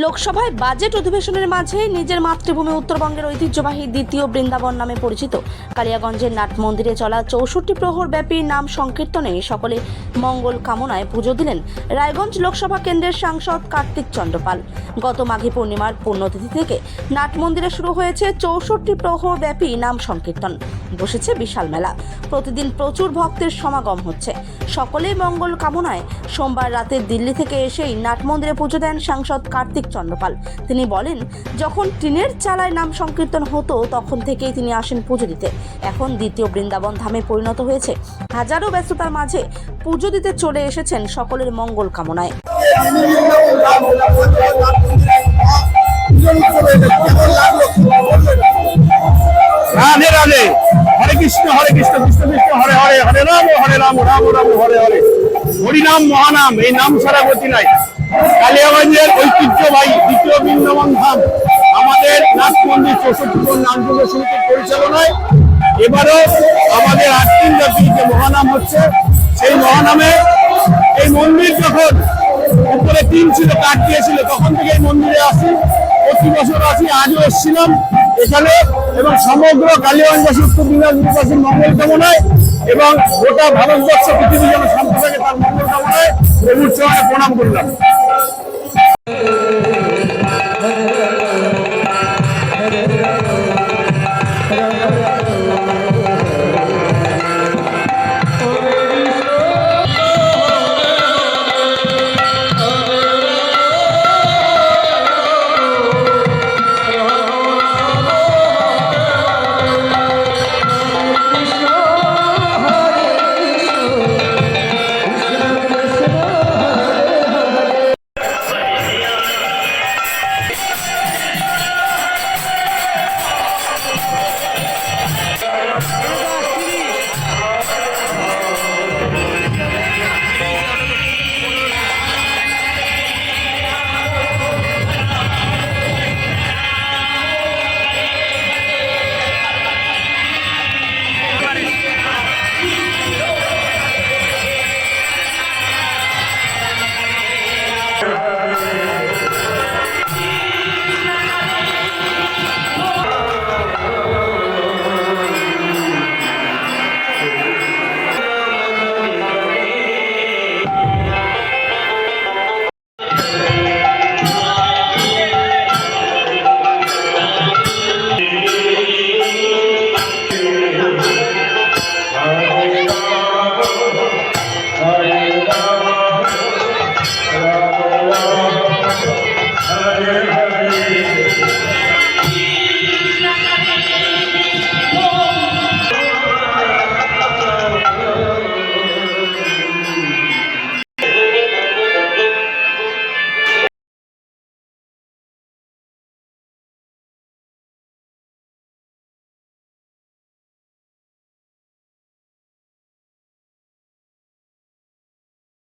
লোকসভায় বাজেট অধিবেশনের মাঝে নিজের মাতৃভূমি উত্তরবঙ্গের ঐতিহ্যবাহী দ্বিতীয় বৃন্দাবন নামে পরিচিত কালিয়াগঞ্জের নাট মন্দিরে চলা 64 প্রহর ব্যাপী নাম সংকীর্তনে সকলে মঙ্গল কামনায় পুজো দিলেন রায়গঞ্জ লোকসভা কেন্দ্রের সাংসদ কার্তিক চন্দ্রপাল। গত মাঘী পূর্ণিমার পুণ্যতিথি থেকে নাট মন্দিরে শুরু হয়েছে 64 প্রহর ব্যাপী নাম সংকীর্তন। বসেছে বিশাল মেলা, প্রতিদিন প্রচুর ভক্তের সমাগম হচ্ছে। সকলেই মঙ্গল কামনায় সোমবার রাতে দিল্লি থেকে এসেই নাট মন্দিরে পুজো দেন সাংসদ কার্তিক চন্দ্রপাল। তিনি বলেন, যখন টিনের চালায় নাম সংকীর্তন হতো তখন থেকেই তিনি আসেন পুজো দিতে। এখন দ্বিতীয় বৃন্দাবন ধামে পরিণত হয়েছে। হাজারো ব্যস্ততার মাঝে পুজো দিতে চলে এসেছেন সকলের মঙ্গল কামনায়। রাধে রাধে, হরে কৃষ্ণ কৃষ্ণ কৃষ্ণ হরে হরে, হরে রাম রাম রাম হরে হরে। হরিনাম মহানাম, এই নাম ছাড়া গতি নাই। কালিয়াগঞ্জের ঐতিহ্যবাহী দ্বিতীয় বৃন্দাবন ধাম আমাদের নাট মন্দির 64 নাম যুগ সমিতির পরিচালনায় এবারও আমাদের 8 দিন ব্যাপী যে মহানাম হচ্ছে, সেই মহানামে এই মন্দির যখন উপরে টিন ছিল, কাঠ দিয়েছিল, তখন থেকে এই মন্দিরে আসি, প্রতি বছর আসি, আজও এসেছিলাম এখানে। এবং সমগ্র কালিয়াগঞ্জবাসী, উত্তর দিনাজপুরবাসীর মঙ্গল কামনায় এবং গোটা ভারতবর্ষ পৃথিবী যেন শান্ত থাকে তার মঙ্গল কামনায় প্রভুর চরণে প্রণাম করলাম।